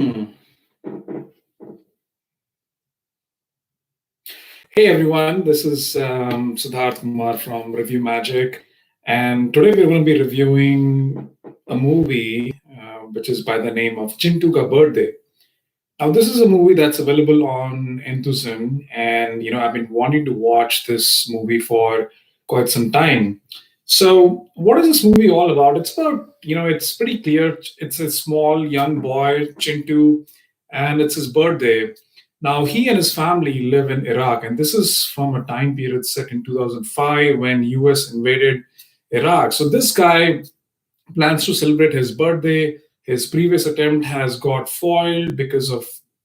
Hmm. Hey everyone, this is Sidharth Kumar from Review Magic, and today we're going to be reviewing a movie which is by the name of Chintu Ka Birthday. Now, this is a movie that's available on Einthusan, and I've been wanting to watch this movie for quite some time. So, what is this movie all about? It's about, it's pretty clear. It's a small young boy, Chintu, and it's his birthday. Now, he and his family live in Iraq, and this is from a time period set in 2005 when US invaded Iraq. So, this guy plans to celebrate his birthday. His previous attempt has got foiled because of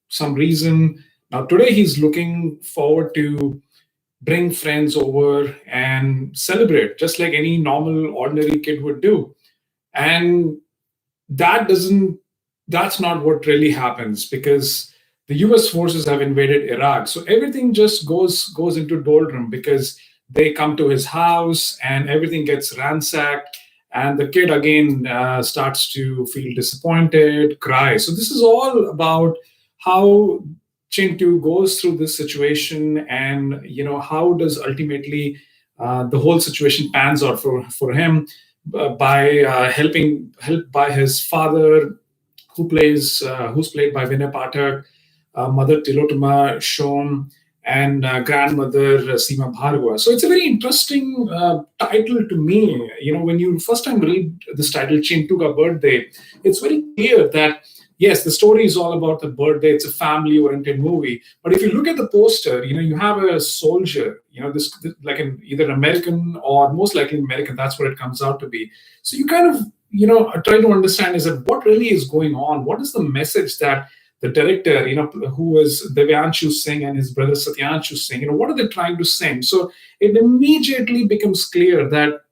some reason. Now, today he's looking forward to bring friends over and celebrate just like any normal, ordinary kid would do. And that doesn't that's not what really happens because the US forces have invaded Iraq. So everything just goes into doldrum because they come to his house and everything gets ransacked, and the kid again starts to feel disappointed, cry. So this is all about how Chintu goes through this situation, and how does ultimately the whole situation pans out for him by helped by his father, who's played by Vinay Pathak, mother Tillotama, Shome, and grandmother Seema Bhargava. So it's a very interesting title to me. When you first time read this title, Chintu Ka Birthday, it's very clear that yes, the story is all about the birthday. It's a family-oriented movie. But if you look at the poster, you have a soldier. This like an either American or most likely American. That's what it comes out to be. So you kind of try to understand is that what really is going on. What is the message that the director, who is Devanshu Singh and his brother Satyanshu Singh, what are they trying to say? So it immediately becomes clear that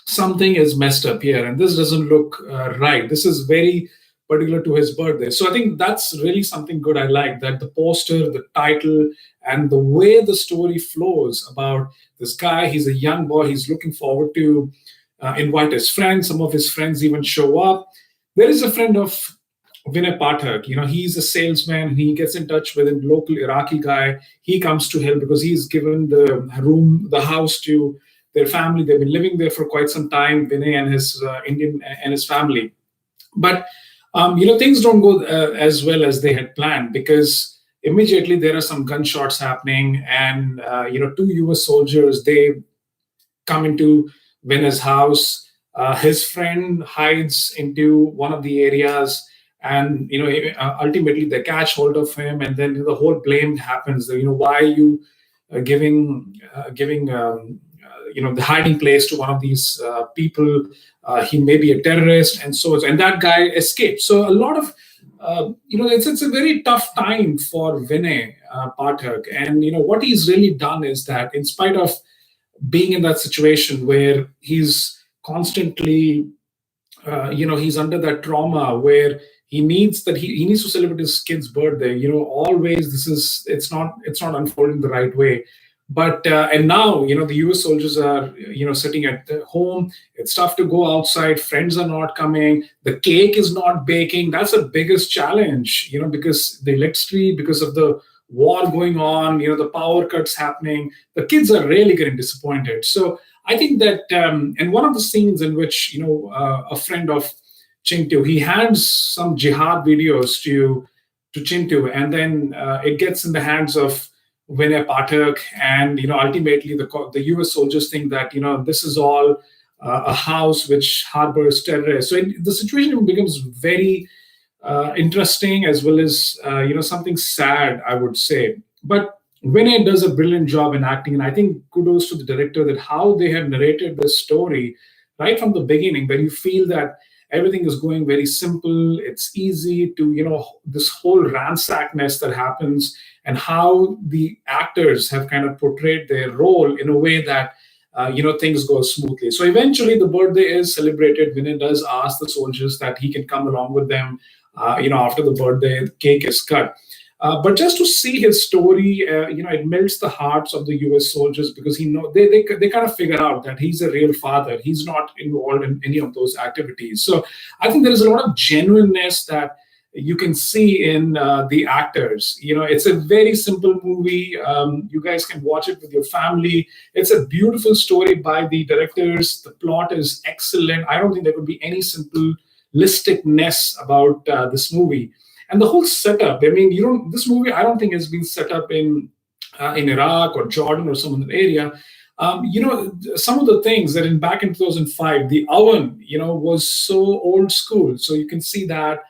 something is messed up here and this doesn't look right. This is very particular to his birthday. So I think that's really something good. I like that the poster, the title, and the way the story flows about this guy. He's a young boy. He's looking forward to invite his friends. Some of his friends even show up. There is a friend of Vinay Pathak. He's a salesman. He gets in touch with a local Iraqi guy. He comes to help because he's given the house to their family. They've been living there for quite some time. Vinay and his Indian and his family, but things don't go as well as they had planned because immediately there are some gunshots happening, and two U.S. soldiers they come into Vinay's house. His friend hides into one of the areas, and ultimately they catch hold of him, and then the whole blame happens. Why are you giving the hiding place to one of these people? He may be a terrorist, and so and that guy escaped. So a lot of it's a very tough time for Vinay Pathak, and what he's really done is that in spite of being in that situation where he's constantly he's under that trauma where he needs to celebrate his kid's birthday. Always this is it's not unfolding the right way. But and now the US soldiers are sitting at home. It's tough to go outside. Friends are not coming. The cake is not baking. That's the biggest challenge, because the electricity, because of the war going on, the power cuts happening, the kids are really getting disappointed. So I think that and one of the scenes in which a friend of Chintu, he hands some jihad videos to Chintu, and then it gets in the hands of Vinay Pathak, and ultimately the U.S. soldiers think that this is all a house which harbors terrorists. So the situation becomes very interesting as well as something sad, I would say. But Vinay does a brilliant job in acting, and I think kudos to the director that how they have narrated this story right from the beginning, where you feel that everything is going very simple. It's easy to this whole ransackness that happens, and how the actors have kind of portrayed their role in a way that things go smoothly. So eventually, the birthday is celebrated. Vinay does ask the soldiers that he can come along with them. After the birthday, the cake is cut. But just to see his story, it melts the hearts of the U.S. soldiers because they kind of figure out that he's a real father. He's not involved in any of those activities. So I think there is a lot of genuineness that you can see in the actors. It's a very simple movie. You guys can watch it with your family. It's a beautiful story by the directors. The plot is excellent. I don't think there could be any simplisticness about this movie. And the whole setup. I mean, this movie, I don't think has been set up in Iraq or Jordan or some other area. Some of the things that back in 2005, the oven, was so old school. So you can see that.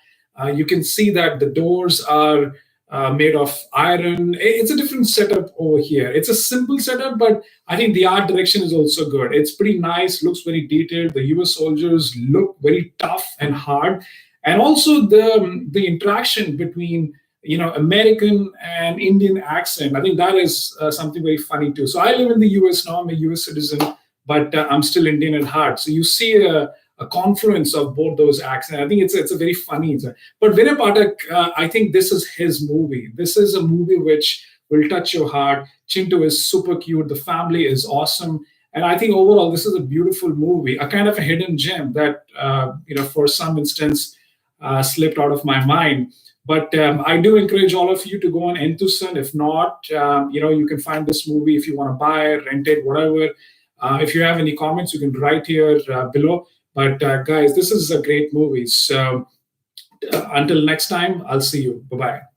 You can see that the doors are made of iron. It's a different setup over here. It's a simple setup, but I think the art direction is also good. It's pretty nice, looks very detailed. The US soldiers look very tough and hard. And also the interaction between American and Indian accent. I think that is something very funny too. So I live in the US now. I'm a US citizen, but I'm still Indian at heart. So you see a confluence of both those accents. I think it's a very funny. But Vinay Pathak, I think this is his movie. This is a movie which will touch your heart. Chintu is super cute. The family is awesome. And I think overall, this is a beautiful movie, a kind of a hidden gem that, for some instance, slipped out of my mind. But I do encourage all of you to go on Einthusan. If not, you can find this movie if you want to buy it, rent it, whatever. If you have any comments, you can write here below. But guys, this is a great movie. So until next time, I'll see you. Bye-bye.